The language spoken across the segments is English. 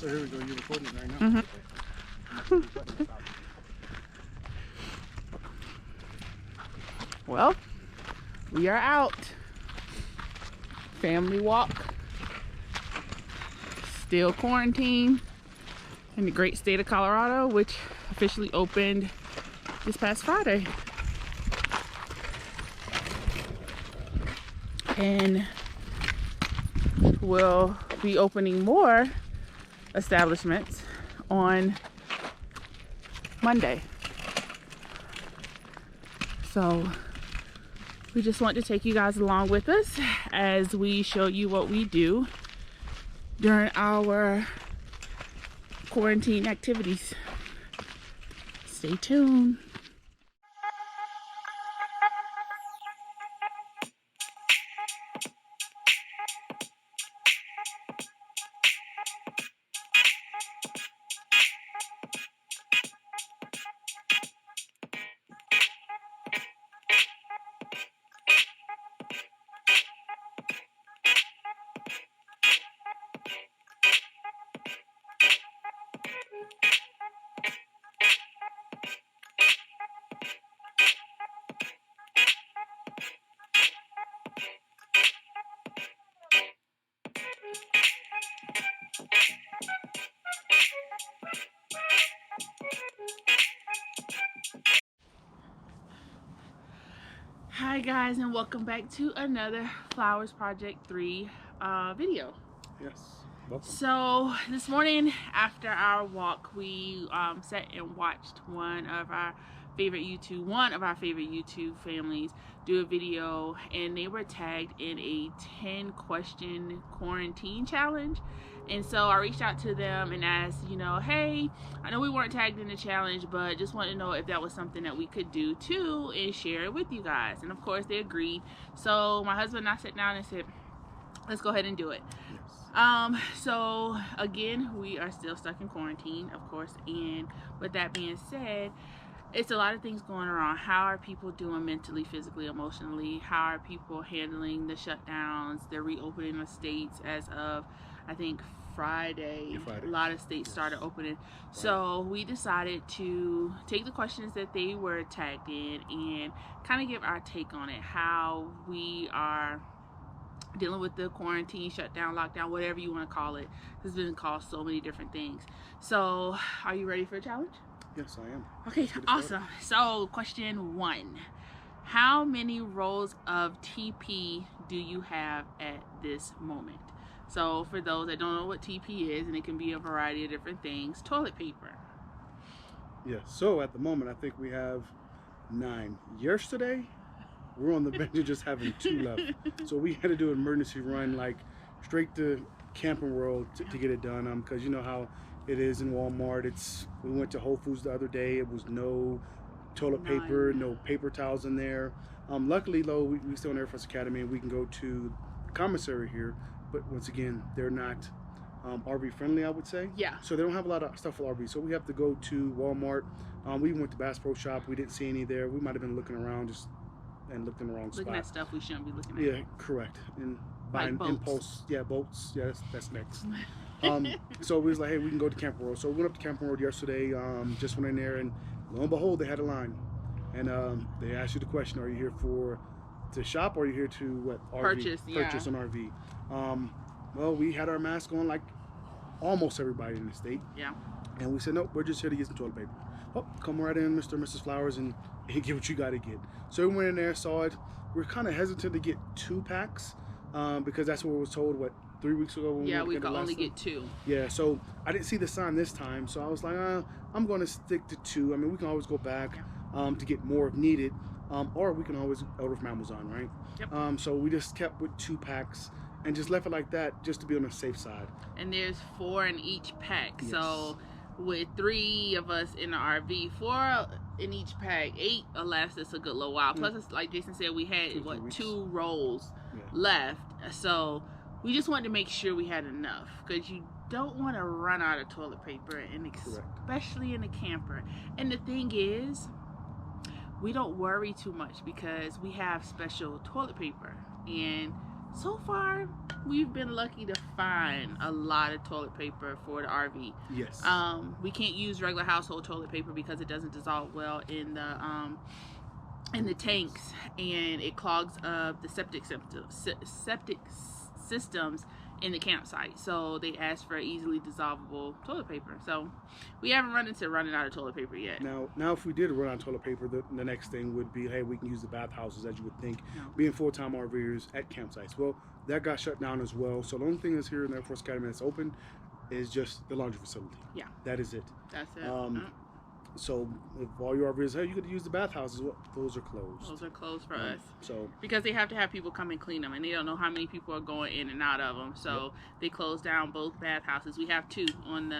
So here we go, you're recording it right now. Okay. Well, we are out. Family walk. Still quarantined in the great state of Colorado, which officially opened this past Friday. And we'll be opening more establishments on Monday. So we just want to take you guys along with us as we show you what we do during our quarantine activities. Stay tuned. Hi guys, and welcome back to another Flowers Project 3 video. Yes, welcome. So this morning after our walk, we sat and watched one of our favorite YouTube families do a video, and they were tagged in a 10-question quarantine challenge. And so I reached out to them and asked, hey, I know we weren't tagged in the challenge, but just wanted to know if that was something that we could do too and share it with you guys. And of course they agreed. So my husband and I sat down and said, let's go ahead and do it. Yes. So again, we are still stuck in quarantine, of course. And with that being said, it's a lot of things going on. How are people doing mentally, physically, emotionally? How are people handling the shutdowns, the reopening of states as of, I think, Friday. A lot of states started opening. So we decided to take the questions that they were tagged in and kind of give our take on it, how we are dealing with the quarantine, shutdown, lockdown, whatever you want to call it. It's been called so many different things. So are you ready for a challenge? Yes, I am. Okay, awesome. So question 1, how many rolls of TP do you have at this moment? So for those that don't know what TP is, and it can be a variety of different things, toilet paper. Yes, so at the moment I think we have 9. Yesterday we're on the bench of just having 2 left. So we had to do an emergency run, like straight to Camping World to get it done, because you know how it is in Walmart. We went to Whole Foods the other day, it was no toilet paper, no paper towels in there. Luckily though, we still in Air Force Academy and we can go to the commissary here, but once again they're not RV friendly, I would say. Yeah. So they don't have a lot of stuff for RV, so we have to go to Walmart. We went to Bass Pro Shop, we didn't see any there. We might have been looking around and looked in the wrong spot. Looking at stuff we shouldn't be looking at. Yeah, correct. And buying like impulse. Yeah, boats. Yeah, that's next. So we was like, hey, we can go to Camping World. So we went up to Camping World yesterday, just went in there, and lo and behold, they had a line. And they asked you the question, are you here to shop, or are you here to what? RV? Purchase an RV. Well, we had our mask on like almost everybody in the state. Yeah. And we said, nope, we're just here to get some toilet paper. Oh, come right in, Mr. and Mrs. Flowers, and get what you got to get. So we went in there, saw it. We were kind of hesitant to get 2 packs because that's what we was told, 3 weeks ago? Yeah, we could only get 2. Yeah, so I didn't see the sign this time, so I was like, I'm going to stick to 2. I mean, we can always go back to get more if needed, or we can always order from Amazon, right? Yep. So we just kept with 2 packs and just left it like that, just to be on the safe side. And there's 4 in each pack. Yes. So with 3 of us in the RV, 4 in each pack, 8 will last us a good little while. Plus, it's like Jason said, we had 2 rolls left. So we just wanted to make sure we had enough, because you don't want to run out of toilet paper, and especially in a camper. And the thing is, we don't worry too much because we have special toilet paper, and So far, we've been lucky to find a lot of toilet paper for the RV. Yes. We can't use regular household toilet paper because it doesn't dissolve well in the tanks, and it clogs up the septic systems in the campsite. So they ask for easily dissolvable toilet paper. So we haven't run into running out of toilet paper yet. Now if we did run out of toilet paper, the next thing would be, hey, we can use the bathhouses, as you would think, being full-time RVers at campsites. Well, that got shut down as well. So the only thing that's here in the Air Force Academy that's open is just the laundry facility. Yeah. That is it. That's it. So if all your RVers, hey, you could use the bathhouses, well, those are closed. Those are closed for us. So because they have to have people come and clean them, and they don't know how many people are going in and out of them. So they close down both bathhouses. We have 2 on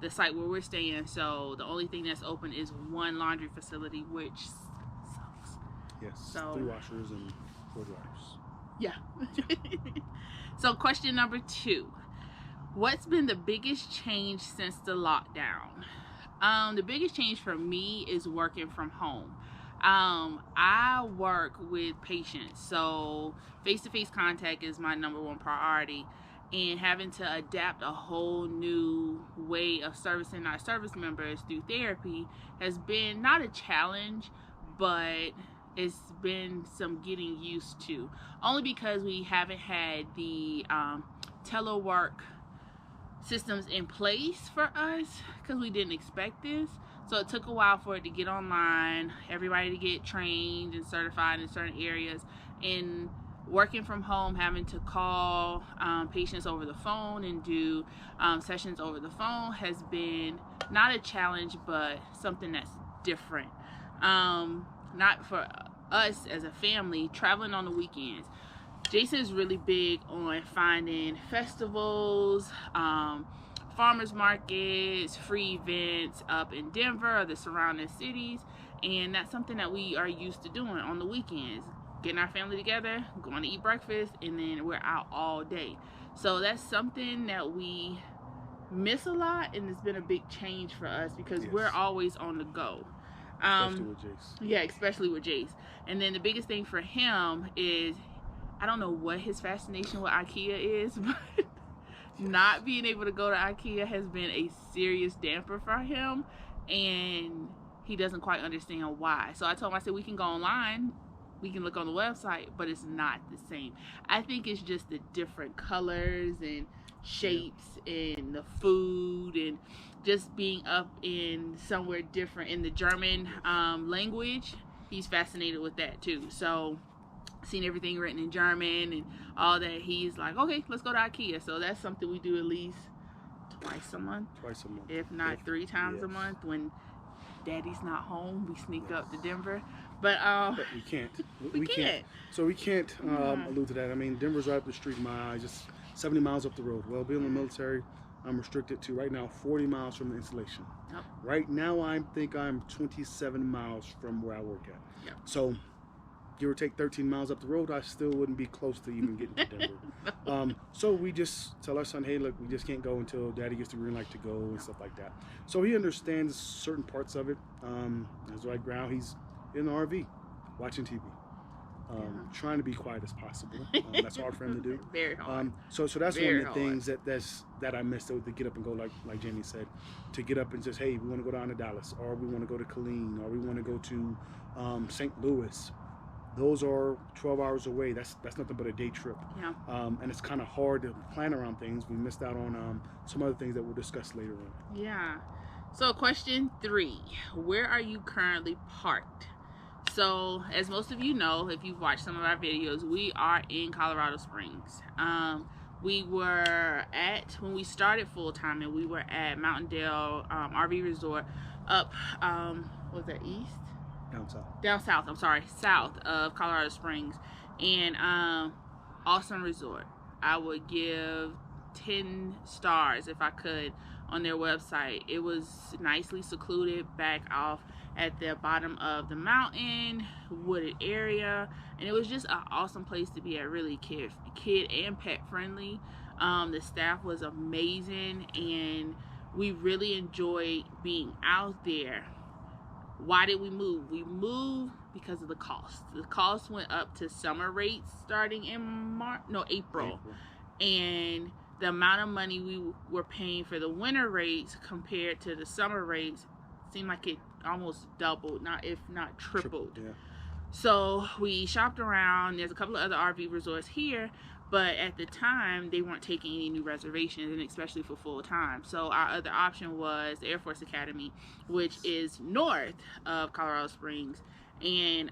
the site where we're staying. So the only thing that's open is one laundry facility, which sucks. Yes. So 3 washers and 4 dryers. Yeah. So question number 2. What's been the biggest change since the lockdown? The biggest change for me is working from home. I work with patients, so face-to-face contact is my #1 priority, and having to adapt a whole new way of servicing our service members through therapy has been not a challenge, but it's been some getting used to, only because we haven't had the telework systems in place for us, because we didn't expect this. So it took a while for it to get online, everybody to get trained and certified in certain areas, and working from home, having to call patients over the phone and do sessions over the phone has been not a challenge, but something that's different. Not for us as a family, traveling on the weekends. Jason is really big on finding festivals, farmers markets, free events up in Denver or the surrounding cities, and that's something that we are used to doing on the weekends. Getting our family together, going to eat breakfast, and then we're out all day. So that's something that we miss a lot, and it's been a big change for us because we're always on the go. Especially with Jace. Yeah, especially with Jace. And then the biggest thing for him is, I don't know what his fascination with IKEA is, but not being able to go to IKEA has been a serious damper for him, and he doesn't quite understand why. So I told him, I said, we can go online, we can look on the website, but it's not the same. I think it's just the different colors and shapes and the food, and just being up in somewhere different in the German language. He's fascinated with that too. So seeing everything written in German and all that, he's like, okay, let's go to IKEA. So that's something we do at least twice a month, if not 3 times a month. When Daddy's not home, we sneak up to Denver, but we can't. We can't. So we can't allude to that. I mean, Denver's right up the street in my eyes, just 70 miles up the road. Well, being in the military, I'm restricted to right now 40 miles from the installation. Yep. Right now, I think I'm 27 miles from where I work at. Yep. So give or take 13 miles up the road, I still wouldn't be close to even getting to Denver. So we just tell our son, hey, look, we just can't go until Daddy gets the green light to go and stuff like that. So he understands certain parts of it. As right now, he's in the RV watching TV. Trying to be quiet as possible. That's hard for him to do. Very hard. So that's one of the things that I missed, to get up and go, like Jamie said, to get up and just, hey, we want to go down to Dallas, or we want to go to Killeen, or we want to go to St. Louis. Those are 12 hours away. That's nothing but a day trip. Yeah. And it's kind of hard to plan around things. We missed out on some other things that we'll discuss later on. Yeah. So question 3, where are you currently parked? So as most of you know, if you've watched some of our videos, we are in Colorado Springs. We were when we started full-time, and we were at Mountaindale RV Resort up, was that east? Down south, I'm sorry, south of Colorado Springs. And awesome resort. I would give 10 stars if I could on their website. It was nicely secluded back off at the bottom of the mountain, wooded area, and it was just an awesome place to be at, really kid and pet friendly. The staff was amazing, and we really enjoyed being out there. Why did we move? We moved because of the cost. The cost went up to summer rates starting in April. And the amount of money we were paying for the winter rates compared to the summer rates seemed like it almost doubled, if not tripled. Yeah. So we shopped around. There's a couple of other RV resorts here, but at the time they weren't taking any new reservations, and especially for full time. So our other option was the Air Force Academy, which is north of Colorado Springs, and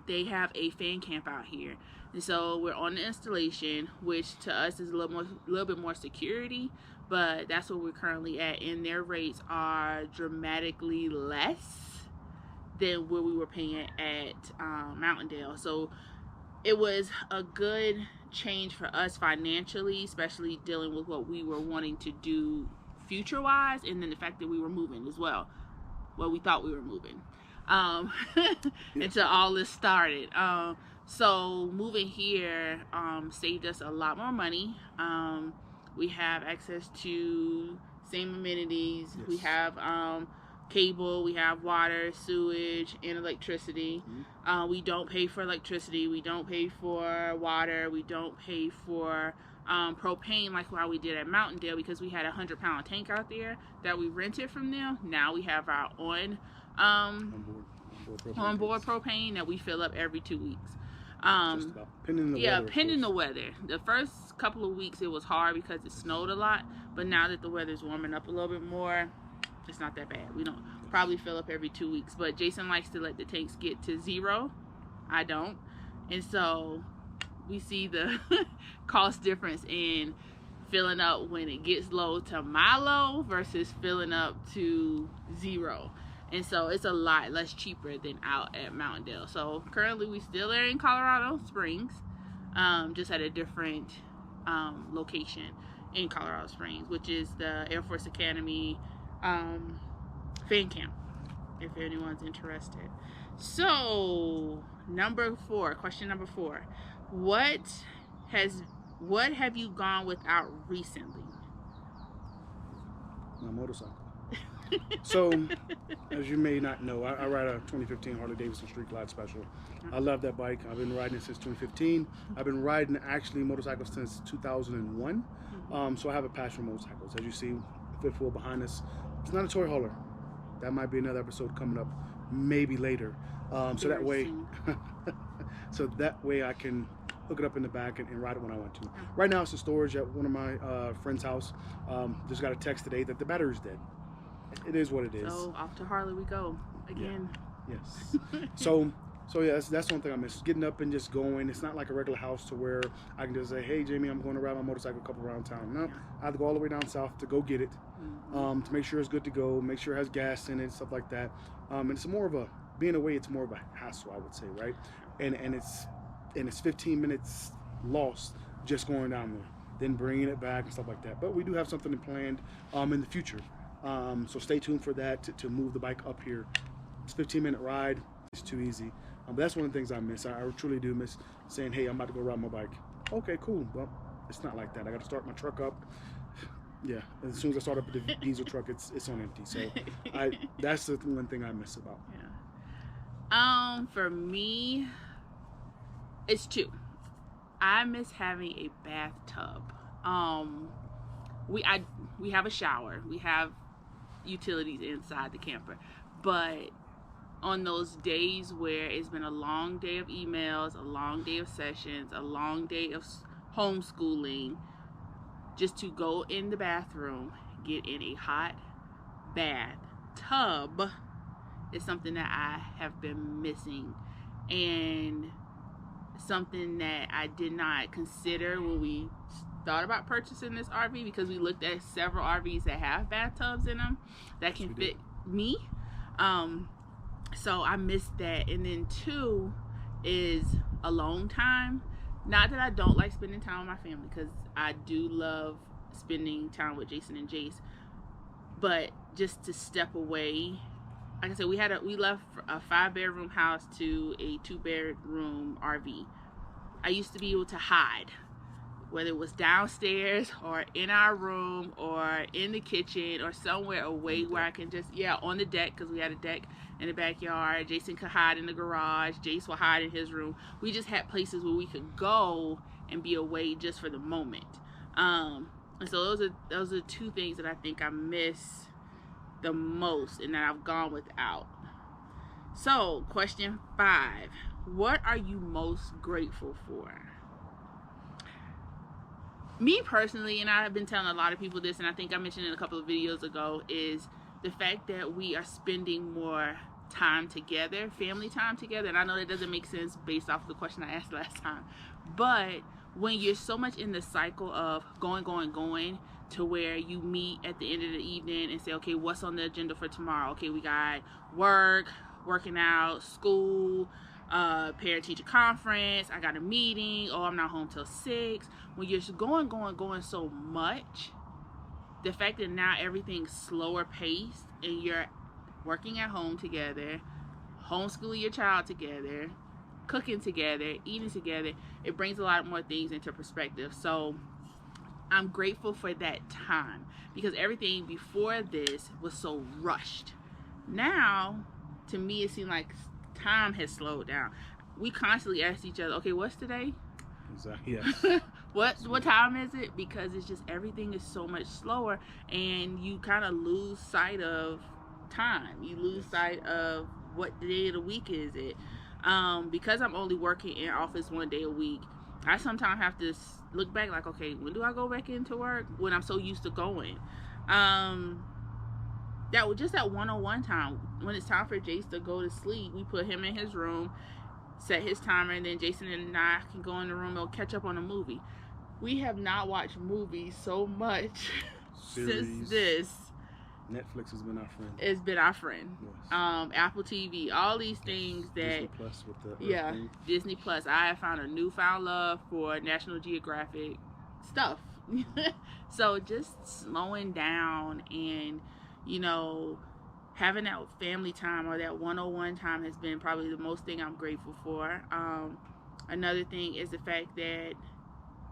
they have a fan camp out here. And so we're on the installation, which to us is a little bit more security, but that's where we're currently at, and their rates are dramatically less than where we were paying at Mountaindale. So it was a good change for us financially, especially dealing with what we were wanting to do future wise, and then the fact that we were moving as well. Well, we thought we were moving until all this started. So moving here saved us a lot more money. We have access to same amenities. Yes. We have cable, we have water, sewage, and electricity. We don't pay for electricity, we don't pay for water, we don't pay for propane like how we did at Mountaindale, because we had a 100-pound tank out there that we rented from them. Now we have our onboard propane that we fill up every 2 weeks. Just about. Pending the weather. The first couple of weeks it was hard because it snowed a lot, but now that the weather's warming up a little bit more, it's not that bad. We don't probably fill up every 2 weeks, but Jason likes to let the tanks get to 0. I don't. And so we see the cost difference in filling up when it gets low to my low versus filling up to 0. And so it's a lot less cheaper than out at Mountaindale. So currently we still are in Colorado Springs, just at a different location in Colorado Springs, which is the Air Force Academy fan camp, if anyone's interested. So question number 4, what have you gone without recently? My motorcycle. So as you may not know, I ride a 2015 Harley Davidson Street Glide Special. I love that bike. I've been riding it since 2015. I've been riding actually motorcycles since 2001. So I have a passion for motorcycles. As you see, fifth wheel behind us, it's not a toy hauler. That might be another episode coming up, maybe later. So that way I can hook it up in the back and ride it when I want to. Right now it's in storage at one of my friend's house. Just got a text today that the battery's dead. It is what it is. So off to Harley we go again. Yeah. Yes. So yeah, that's one thing I miss, getting up and just going. It's not like a regular house to where I can just say, hey Jamie, I'm going to ride my motorcycle a couple around town. No, I have to go all the way down south to go get it, to make sure it's good to go, make sure it has gas in it, stuff like that. And it's more of a, being away, it's more of a hassle, I would say, right? And it's 15 minutes lost just going down there, then bringing it back and stuff like that. But we do have something planned in the future. So stay tuned for that, to move the bike up here. It's a 15-minute ride. It's too easy. But that's one of the things I miss. I truly do miss saying, hey, I'm about to go ride my bike. Okay, cool. Well, it's not like that. I got to start my truck up. Yeah, as soon as I start up the diesel truck, it's on empty. So that's the one thing I miss about. Yeah. For me, it's 2. I miss having a bathtub. We have a shower. We have utilities inside the camper, but on those days where it's been a long day of emails, a long day of sessions, a long day of homeschooling, just to go in the bathroom, get in a hot bath tub is something that I have been missing, and something that I did not consider when we thought about purchasing this RV, because we looked at several RVs that have bathtubs in them that can fit me. So I missed that. And then 2 is alone time. Not that I don't like spending time with my family, because I do love spending time with Jason and Jace, but just to step away. Like I said, we left a 5-bedroom house to a 2-bedroom RV. I used to be able to hide whether it was downstairs or in our room or in the kitchen or somewhere away where I can just, on the deck, because we had a deck in the backyard. Jason could hide in the garage. Jace would hide in his room. We just had places where we could go and be away just for the moment. And so those are two things that I think I miss the most and that I've gone without. So, question 5. What are you most grateful for? Me personally, and I've been telling a lot of people this, and I think I mentioned it a couple of videos ago, is the fact that we are spending more time together, family time together. And I know that doesn't make sense based off of the question I asked last time, but when you're so much in the cycle of going to where you meet at the end of the evening and say, okay, what's on the agenda for tomorrow? Okay, we got work, working out, school, parent-teacher conference, I got a meeting, oh, I'm not home till 6. When you're going so much, the fact that now everything's slower paced and you're working at home together, homeschooling your child together, cooking together, eating together, it brings a lot more things into perspective. So I'm grateful for that time, because everything before this was so rushed. Now, to me, it seems like time has slowed down. We constantly ask each other, okay, what's today? Exactly. Yes. What time is it? Because it's just, everything is so much slower, and you kind of lose sight of time. You lose sight of what day of the week is it. Because I'm only working in office one day a week, I sometimes have to look back like, okay, when do I go back into work? When I'm so used to going. That was just that one-on-one time. When it's time for Jace to go to sleep, we put him in his room, set his timer, and then Jason and I can go in the room and catch up on a movie. We have not watched movies so much since this. Netflix has been our friend. It's been our friend. Yes. Apple TV, all these things that Disney Plus with the Earth thing. Disney Plus. I have found a newfound love for National Geographic stuff. So just slowing down and, you know, having that family time or that one-on-one time has been probably the most thing I'm grateful for. Another thing is the fact that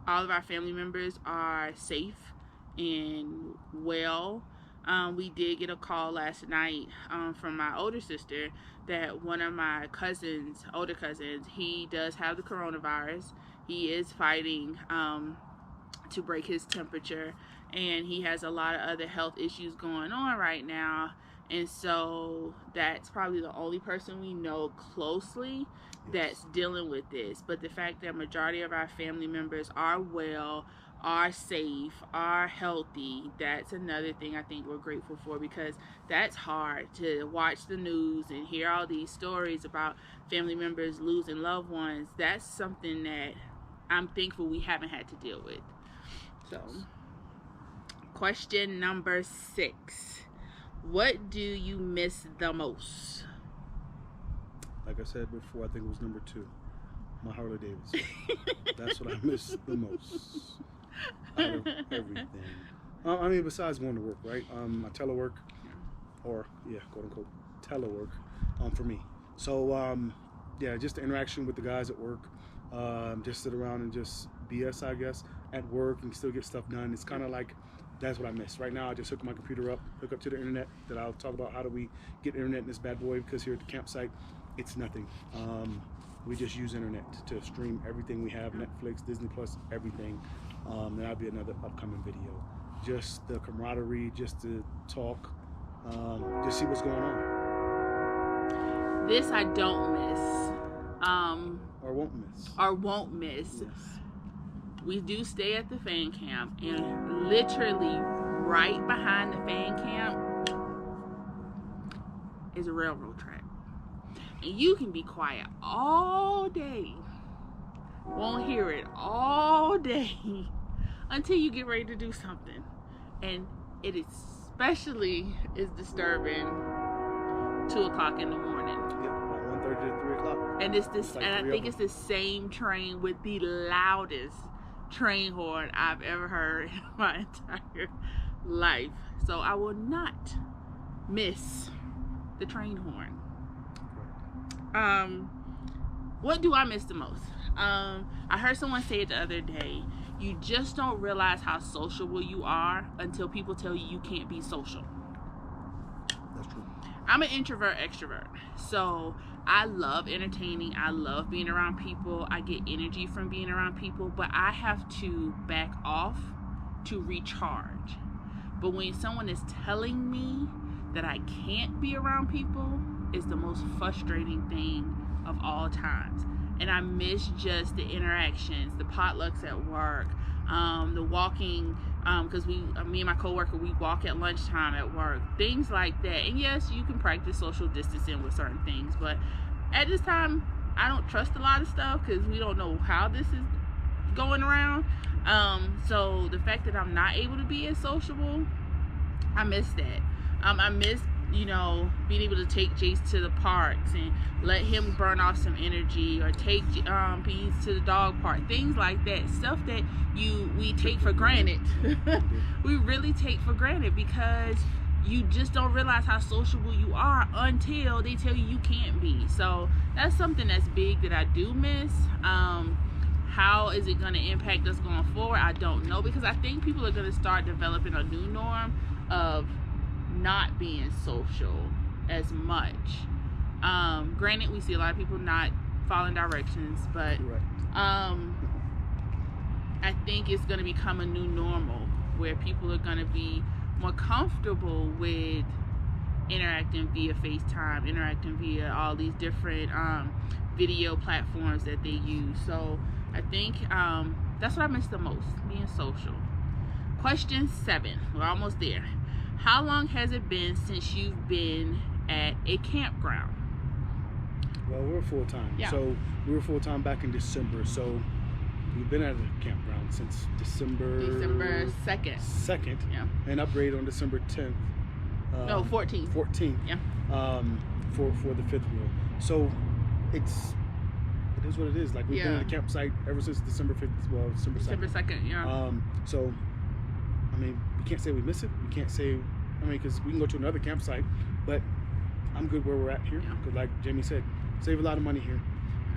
all of our family members are safe and well. We did get a call last night from my older sister that one of my older cousins, he does have the coronavirus. He is fighting to break his temperature, and he has a lot of other health issues going on right now. And so that's probably the only person we know closely that's dealing with this. But the fact that majority of our family members are well, are safe, are healthy, that's another thing I think we're grateful for, because that's hard to watch the news and hear all these stories about family members losing loved ones. That's something that I'm thankful we haven't had to deal with. So, question number 6. What do you miss the most? Like I said before, I think it was number 2. My Harley Davidson. That's what I miss the most out of everything. I mean, besides going to work, right? I telework, or quote unquote telework, for me. So just the interaction with the guys at work, just sit around and just BS, I guess, at work and still get stuff done. It's kind of like, that's what I miss. Right now, I just hook my computer up, hook up to the internet. That I'll talk about how do we get internet in this bad boy, because here at the campsite, it's nothing. We just use internet to stream everything we have, Netflix, Disney Plus, everything. That'll be another upcoming video. Just the camaraderie, just to talk, just see what's going on. This I don't miss. Or won't miss. Yes. We do stay at the fan camp, and literally right behind the fan camp is a railroad track. And you can be quiet all day, won't hear it all day until you get ready to do something. And it especially is disturbing 2 o'clock in the morning. About 1:30 to 3 o'clock. And it's this, like, and I think it's the same train with the loudest train horn I've ever heard in my entire life. So I will not miss the train horn. What do I miss the most? I heard someone say it the other day. You just don't realize how sociable you are until people tell you you can't be social. That's true. I'm an introvert extrovert, so I love entertaining. I love being around people. I get energy from being around people, but I have to back off to recharge. But when someone is telling me that I can't be around people, it's the most frustrating thing of all times. And I miss just the interactions, the potlucks at work, the walking, because me and my coworker, we walk at lunchtime at work, things like that. And yes, you can practice social distancing with certain things, but at this time, I don't trust a lot of stuff because we don't know how this is going around. So the fact that I'm not able to be as sociable, I miss that. I miss, being able to take Jace to the parks and let him burn off some energy, or take Bees to the dog park, things like that. Stuff that we take for granted. We really take for granted because you just don't realize how sociable you are until they tell you you can't be. So that's something that's big that I do miss. How is it going to impact us going forward? I don't know, because I think people are going to start developing a new norm of not being social as much. Granted, we see a lot of people not following directions, but I think it's going to become a new normal where people are going to be more comfortable with interacting via FaceTime, interacting via all these different video platforms that they use. So I think that's what I miss the most, being social. Question 7. We're almost there. How long has it been since you've been at a campground? Well, we're full-time. Yeah. So we were full-time back in December. So we've been at a campground since December 2nd. 2nd. Yeah. And upgrade on December 10th. No, 14th. 14th. Yeah. For the 5th wheel. So it is what it is. Like, we've been at a campsite ever since December 5th. Well, December 2nd. December 2nd, yeah. So, I mean, we can't say we miss it. We can't say, because we can go to another campsite, but I'm good where we're at here. Because like Jamie said, save a lot of money here.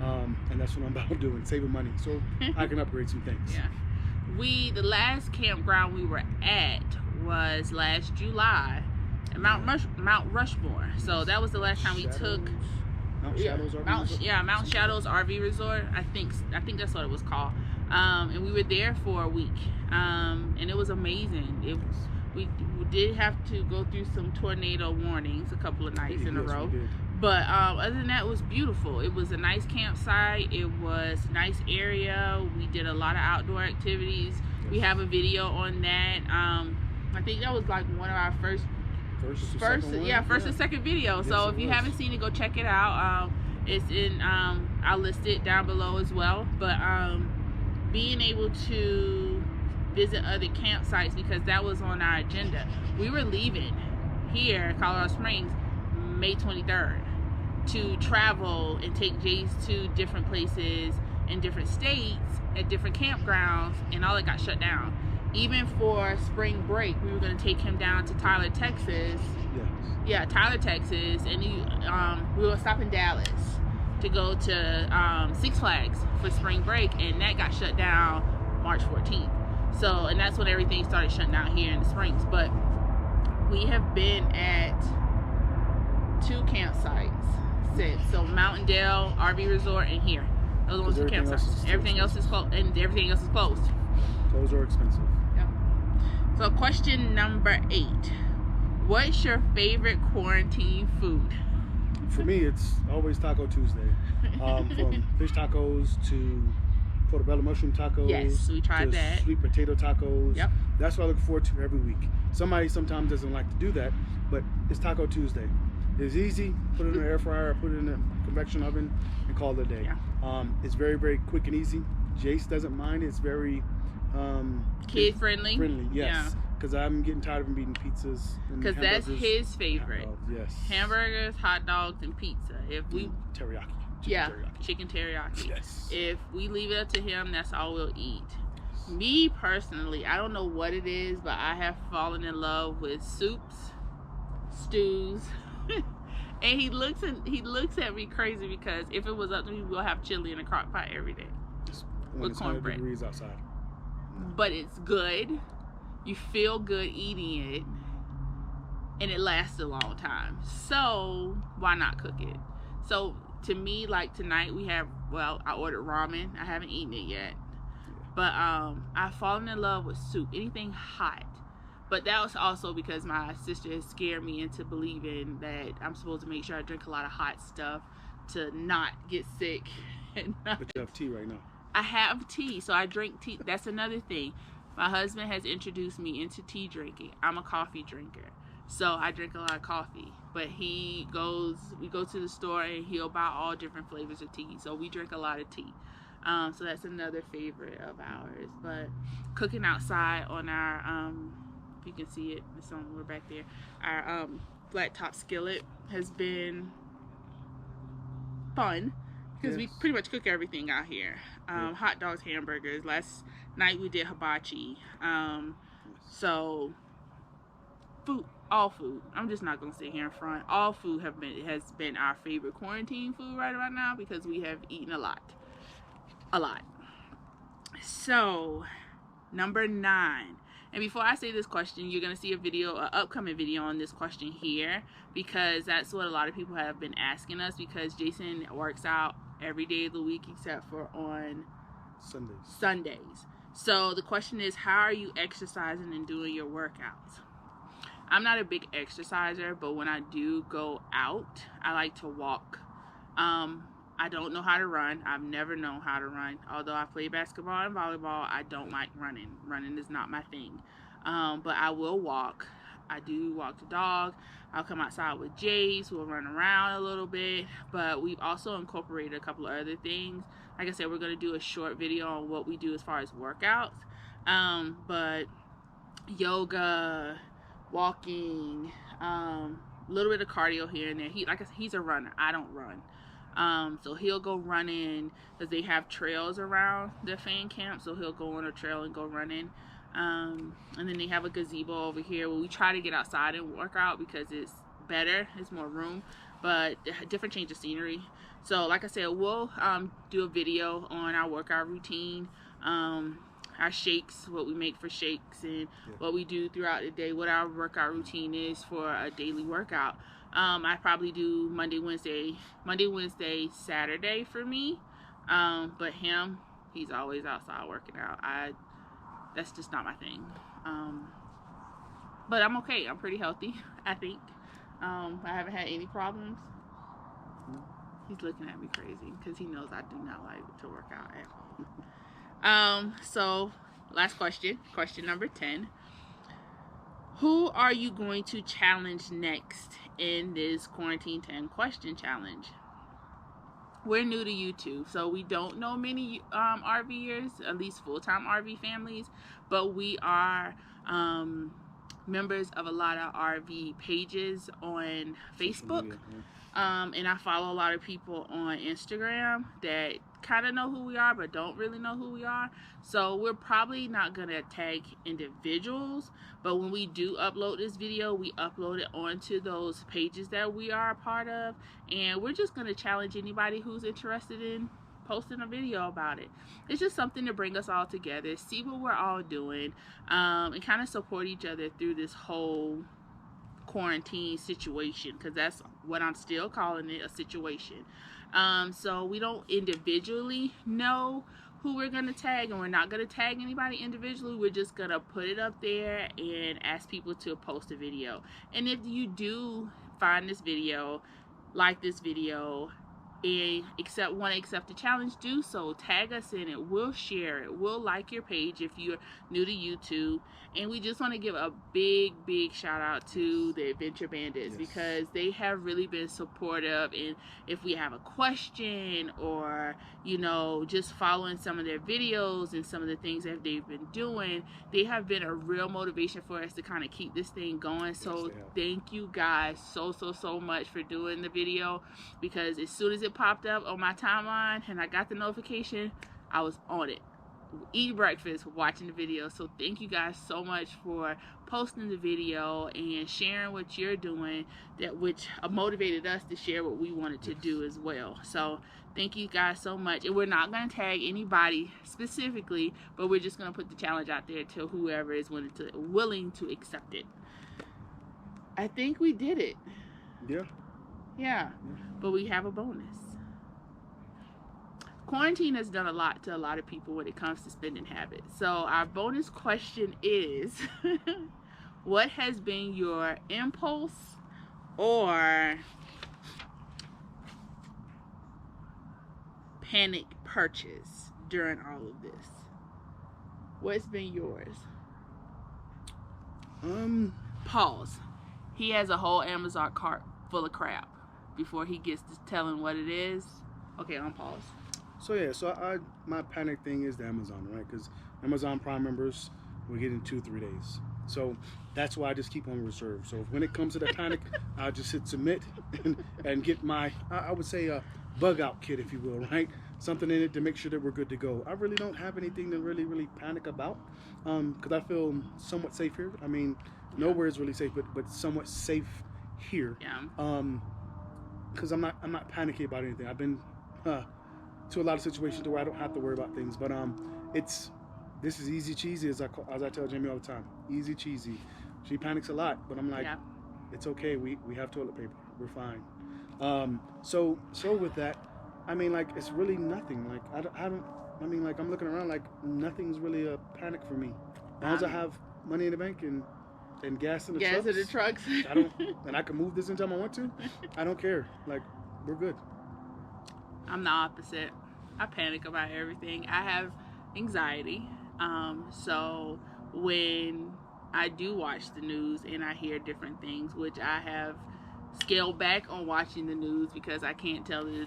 And that's what I'm about doing, saving money. So I can upgrade some things. Yeah. The last campground we were at was last July at Mount Rushmore. So that was the last time we took Mount Shadows RV Resort? Mount Shadows RV Resort. I think that's what it was called. And we were there for a week. And it was amazing. We did have to go through some tornado warnings a couple of nights in a row. But other than that, it was beautiful. It was a nice campsite. It was a nice area. We did a lot of outdoor activities. We have a video on that. I think that was like one of our first and second video. Yes, so if you haven't seen it, go check it out. It's in I'll list it down below as well. But being able to visit other campsites, because that was on our agenda. We were leaving here, Colorado Springs, May 23rd to travel and take Jace to different places in different states at different campgrounds, and all it got shut down. Even for spring break, we were going to take him down to Tyler, Texas. Tyler, Texas, and we were going to stop in Dallas to go to Six Flags for spring break, and that got shut down March 14th. So, and that's when everything started shutting down here in the Springs. But we have been at 2 campsites since. So Mountain Dale RV Resort and here. Those are the 2 campsites. Everything else is closed, and everything else is closed. Those are expensive. Yeah. So question number 8. What's your favorite quarantine food? For me, it's always Taco Tuesday. From fish tacos to portobello mushroom tacos. Yes, we tried that. Sweet potato tacos. Yep. That's what I look forward to every week. Somebody sometimes doesn't like to do that, but it's Taco Tuesday. It's easy. Put it in the air fryer, put it in the convection oven, and call it a day. Yeah. It's very, very quick and easy. Jace doesn't mind. It's very kid friendly. Yes. Because I'm getting tired of him eating pizzas. Because that's his favorite. Yes. Hamburgers, hot dogs, and pizza. Teriyaki. Chicken teriyaki. Yes. If we leave it up to him, that's all we'll eat. Me personally, I don't know what it is, but I have fallen in love with soups, stews, and he looks at me crazy because if it was up to me, we'll have chili in a crock pot every day with cornbread. Degrees outside. but it's good. You feel good eating it, and it lasts a long time. So why not cook it? So to me, like tonight we have, well, I ordered ramen. I haven't eaten it yet, but I've fallen in love with soup, anything hot. But that was also because my sister has scared me into believing that I'm supposed to make sure I drink a lot of hot stuff to not get sick. But you have tea right now. I have tea, so I drink tea. That's another thing. My husband has introduced me into tea drinking. I'm a coffee drinker, so I drink a lot of coffee. But we go to the store and he'll buy all different flavors of tea. So we drink a lot of tea. So that's another favorite of ours. But cooking outside on our, if you can see it, it's somewhere back there. Our flat top skillet has been fun because we pretty much cook everything out here. Hot dogs, hamburgers. Last night we did hibachi. So food, all food. I'm just not gonna sit here in front. All food has been our favorite quarantine food right about now because we have eaten a lot. So number 9. And before I say this question, you're gonna see an upcoming video on this question here, because that's what a lot of people have been asking us, because Jason works out every day of the week except for on Sundays. So the question is, how are you exercising and doing your workouts? I'm not a big exerciser, but when I do go out, I like to walk. I don't know how to run. I've never known how to run. Although I play basketball and volleyball, I don't like running. Running is not my thing. But I will walk. I do walk the dog. I'll come outside with Jace. We'll run around a little bit. But we've also incorporated a couple of other things. Like I said, we're going to do a short video on what we do as far as workouts. But yoga, walking, a little bit of cardio here and there. He's a runner. I don't run. So he'll go running because they have trails around the fan camp. So he'll go on a trail and go running. And then they have a gazebo over here where we try to get outside and work out because it's better. It's more room, but a different change of scenery. So like I said, we'll do a video on our workout routine, our shakes, what we make for shakes, and what we do throughout the day, what our workout routine is for a daily workout. I probably do Monday, Wednesday, Saturday for me. But he's always outside working out. That's just not my thing. But I'm okay. I'm pretty healthy, I think. I haven't had any problems. He's looking at me crazy because he knows I do not like to work out at all. So last question number 10. Who are you going to challenge next in this Quarantine 10 question challenge? We're new to YouTube, so we don't know many RVers, at least full-time RV families, but we are members of a lot of RV pages on Facebook. And I follow a lot of people on Instagram that kind of know who we are but don't really know who we are. So we're probably not gonna tag individuals, but when we do upload this video, we upload it onto those pages that we are a part of, and we're just gonna challenge anybody who's interested in posting a video about it. It's just something to bring us all together, see what we're all doing, and kind of support each other through this whole quarantine situation, because that's what I'm still calling it, a situation. So we don't individually know who we're gonna tag, and we're not gonna tag anybody individually. We're just gonna put it up there and ask people to post a video. And if you do find this video, like this video, and want to accept the challenge, do so. Tag us in it. We'll share it. We'll like your page if you're new to YouTube. And we just want to give a big shout out to the Adventure Bandits, because they have really been supportive. And if we have a question, or just following some of their videos and some of the things that they've been doing, they have been a real motivation for us to kind of keep this thing going. So thank you guys so much for doing the video, because as soon as it popped up on my timeline and I got the notification, I was on it. eat breakfast, watching the video. So thank you guys so much for posting the video and sharing what you're doing, which motivated us to share what we wanted to do as well. So thank you guys so much. And we're not going to tag anybody specifically, but we're just going to put the challenge out there to whoever is willing to accept it. I think we did it. Yeah. But we have a bonus. Quarantine has done a lot to a lot of people when it comes to spending habits. So our bonus question is, what has been your impulse or panic purchase during all of this? What's been yours? Pause. He has a whole Amazon cart full of crap before he gets to telling what it is. Okay, on pause. So yeah, my panic thing is the Amazon, right? Because Amazon Prime members, we get in 2-3 days. So that's why I just keep on reserve. So when it comes to that panic, I'll just hit submit and get my, I would say, a bug out kit, if you will, right? Something in it to make sure that we're good to go. I really don't have anything to really panic about, because I feel somewhat safe here. I mean, nowhere is really safe, but somewhat safe here. Yeah. Because I'm not panicky about anything. I've been to a lot of situations where I don't have to worry about things. But this is easy cheesy, as I tell Jamie all the time. Easy cheesy. She panics a lot, but I'm like, it's okay. We have toilet paper. We're fine. So with that, I mean, like, it's really nothing. Like I mean, like, I'm looking around, like, nothing's really a panic for me. As long as I have money in the bank and gas in the trucks. And I can move this anytime I want to. I don't care. Like, we're good. I'm the opposite. I panic about everything. I have anxiety. So when I do watch the news and I hear different things, which I have scaled back on watching the news because I can't tell the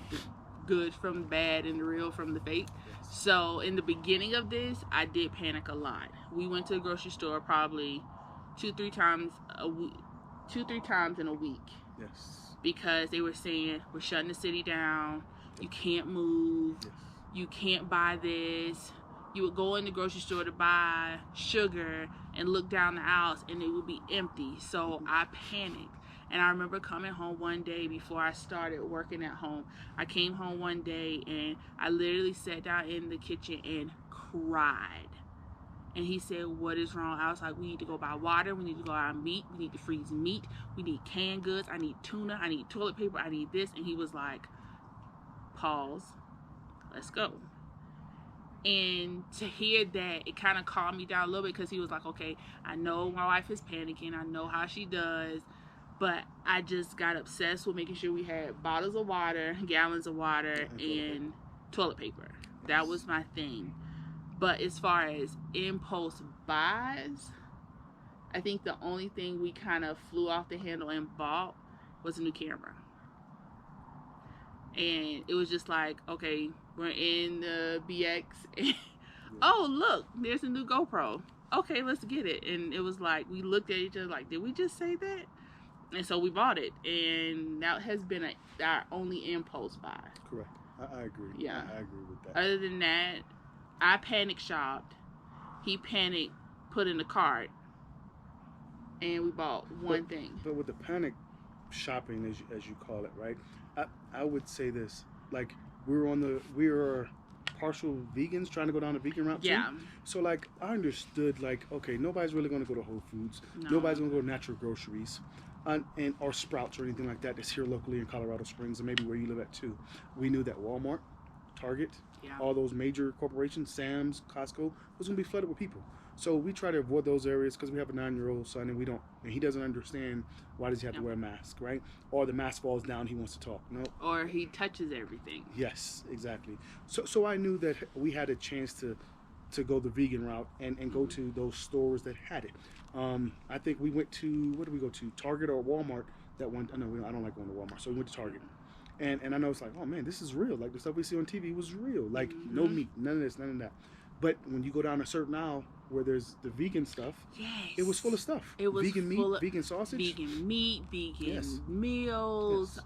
good from the bad and the real from the fake. So in the beginning of this, I did panic a lot. We went to the grocery store probably 2-3 times in a week. Yes. Because they were saying, we're shutting the city down. You can't move. Yes. You can't buy this. You would go in the grocery store to buy sugar and look down the aisles and it would be empty. So I panicked. And I remember coming home one day before I started working at home. I came home one day and I literally sat down in the kitchen and cried. And he said, what is wrong? I was like, we need to go buy water. We need to go buy meat. We need to freeze meat. We need canned goods. I need tuna. I need toilet paper. I need this. And he was like, pause. Let's go. And to hear that, it kind of calmed me down a little bit because he was like, okay, I know my wife is panicking. I know how she does. But I just got obsessed with making sure we had bottles of water, gallons of water, and toilet paper. That was my thing. But as far as impulse buys, I think the only thing we kind of flew off the handle and bought was a new camera. And it was just like, okay, we're in the BX. And, oh, look, there's a new GoPro. Okay, let's get it. And it was like, we looked at each other like, did we just say that? And so we bought it. And that has been our only impulse buy. Correct. I agree. Yeah. I agree with that. Other than that, I panic shopped. He panicked, put in the cart, and we bought one thing. But with the panic shopping, as you call it, right? I would say this, like, we are partial vegans trying to go down the vegan route too. So like, I understood, like, okay, nobody's really going to go to Whole Foods. No. Nobody's going to go to Natural Groceries. Or Sprouts or anything like that that's here locally in Colorado Springs and maybe where you live at too. We knew that Walmart, Target, all those major corporations, Sam's, Costco, was going to be flooded with people. So we try to avoid those areas because we have a 9-year-old son and he doesn't understand why does he have to wear a mask, right? Or the mask falls down, he wants to talk. No. Or he touches everything. Yes, exactly. So I knew that we had a chance to go the vegan route and go to those stores that had it. I think we went to, what did we go to? Target or Walmart that one. No, I don't like going to Walmart. So we went to Target. And I know it's like, oh man, this is real. Like the stuff we see on TV was real. Like no meat, none of this, none of that. But when you go down a certain aisle where there's the vegan stuff, it was full of stuff. It was vegan meat, vegan sausage, vegan meat, vegan meals,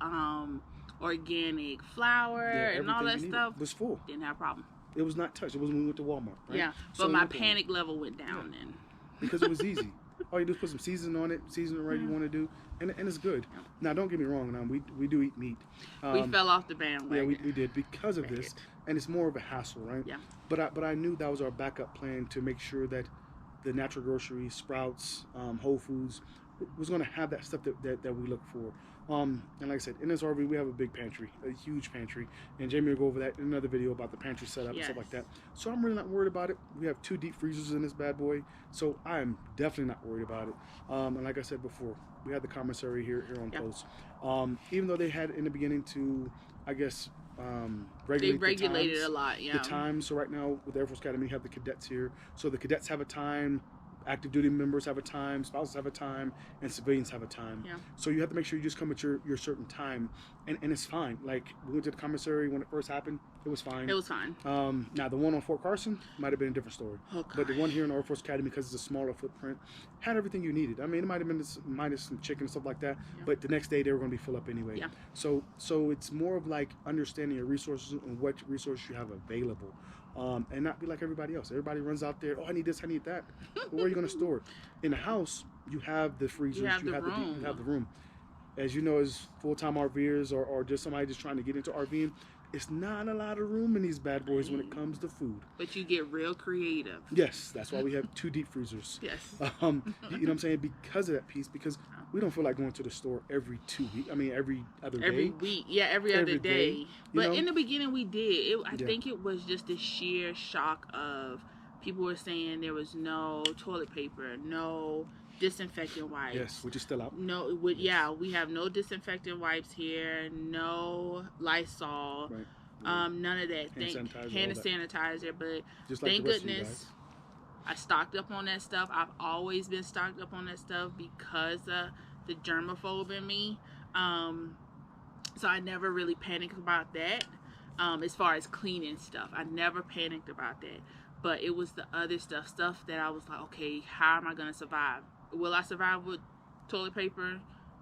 organic flour, and all that stuff. Was full. Didn't have a problem. It was not touched. It was when we went to Walmart, right? Yeah, So but we my went to Walmart. panic level went down then. Because it was easy. All you do is put some seasoning on it, season it right you want to do, and it's good. Now, don't get me wrong. Now, we do eat meat. We fell off the bandwagon. Yeah, we did because of this, and it's more of a hassle, right? Yeah. But I knew that was our backup plan to make sure that the natural groceries, Sprouts, Whole Foods, was going to have that stuff that we look for. And like I said, in this RV, we have a big pantry, a huge pantry. And Jamie will go over that in another video about the pantry setup and stuff like that. So I'm really not worried about it. We have 2 deep freezers in this bad boy. So I'm definitely not worried about it. And like I said before, we had the commissary here on post. Even though they had in the beginning to, I guess, they regulated a lot, the time. So right now with the Air Force Academy, we have the cadets here. So the cadets have a time. Active duty members have a time, spouses have a time, and civilians have a time. Yeah. So you have to make sure you just come at your certain time, and it's fine. Like, we went to the commissary when it first happened, it was fine. It was fine. Now, the one on Fort Carson might have been a different story. Oh, but the one here in the Air Force Academy, because it's a smaller footprint, had everything you needed. I mean, it might have been minus some chicken and stuff like that, but the next day they were going to be full up anyway. Yeah. So it's more of like understanding your resources and what resources you have available. And not be like everybody else. Everybody runs out there, oh, I need this, I need that. But where are you going to store it? In the house, you have the freezers, you have the room. As you know, as full-time RVers or just somebody just trying to get into RVing, it's not a lot of room in these bad boys when it comes to food. But you get real creative. Yes, that's why we have 2 deep freezers. Yes. You know what I'm saying? Because of that piece, because we don't feel like going to the store every 2 weeks. I mean, every other day. Every week. Yeah, every other day. But in the beginning, we did. I think it was just the sheer shock of people were saying there was no toilet paper, no disinfectant wipes. Yes, which is still out. No, we have no disinfectant wipes here, no Lysol, none of that. Hand sanitizer, but just like thank goodness I stocked up on that stuff. I've always been stocked up on that stuff because of the germaphobe in me. So I never really panicked about that. As far as cleaning stuff, I never panicked about that. But it was the other stuff that I was like, okay, how am I going to survive? Will I survive with toilet paper?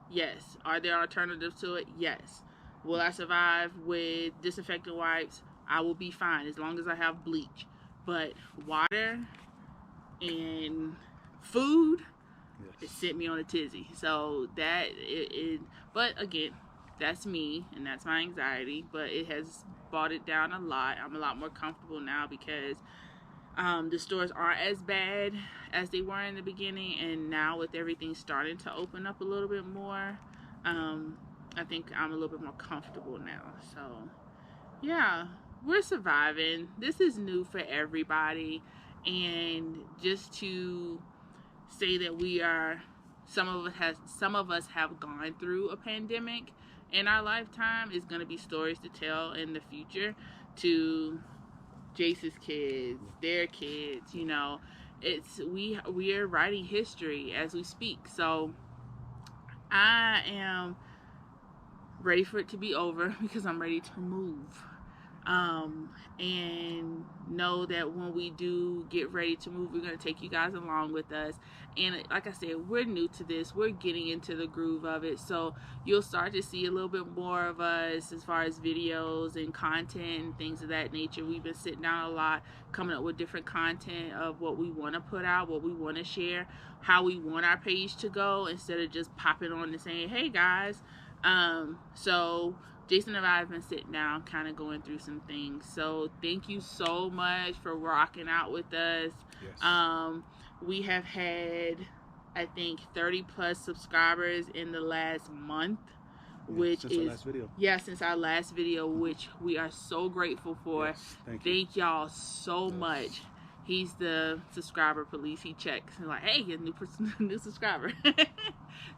Yes. Are there alternatives to it? Yes. Will I survive with disinfectant wipes? I will be fine as long as I have bleach. But water and food, it sent me on a tizzy. So that but again, that's me and that's my anxiety, but it has brought it down a lot. I'm a lot more comfortable now because the stores aren't as bad as they were in the beginning, and now with everything starting to open up a little bit more, I think I'm a little bit more comfortable now. So yeah, we're surviving. This is new for everybody, and just to say that some of us have gone through a pandemic in our lifetime is going to be stories to tell in the future to Jace's kids, their kids. You know, we are writing history as we speak. So I am ready for it to be over because I'm ready to move. And know that when we do get ready to move, we're going to take you guys along with us. And like I said, we're new to this. We're getting into the groove of it. So you'll start to see a little bit more of us as far as videos and content and things of that nature. We've been sitting down a lot, coming up with different content of what we want to put out, what we want to share, how we want our page to go, instead of just popping on and saying, hey guys. So Jason and I have been sitting down kind of going through some things. So thank you so much for rocking out with us. Yes. We have had, I think, 30 plus subscribers in the last month, which since our last video. Yeah, since our last video, which we are so grateful for. Yes, thank y'all so much. He's the subscriber police. He checks and like, hey, a new subscriber.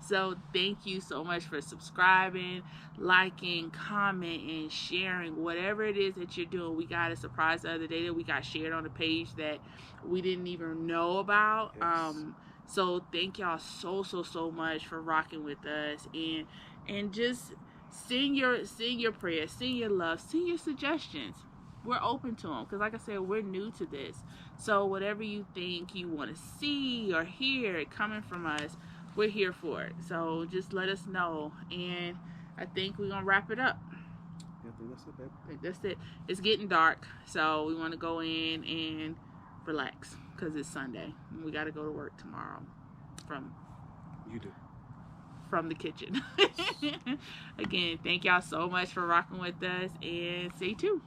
So thank you so much for subscribing, liking, commenting, sharing, whatever it is that you're doing. We got a surprise the other day that we got shared on the page that we didn't even know about. Yes. So thank y'all so much for rocking with us and just send your prayers, send your love, send your suggestions. We're open to them because, like I said, we're new to this. So whatever you think you want to see or hear coming from us, we're here for it. So just let us know. And I think we're going to wrap it up. Yeah, I think that's it, babe. I think that's it. It's getting dark, so we want to go in and relax because it's Sunday. We got to go to work tomorrow You do. from the kitchen. Again, thank y'all so much for rocking with us, and stay tuned.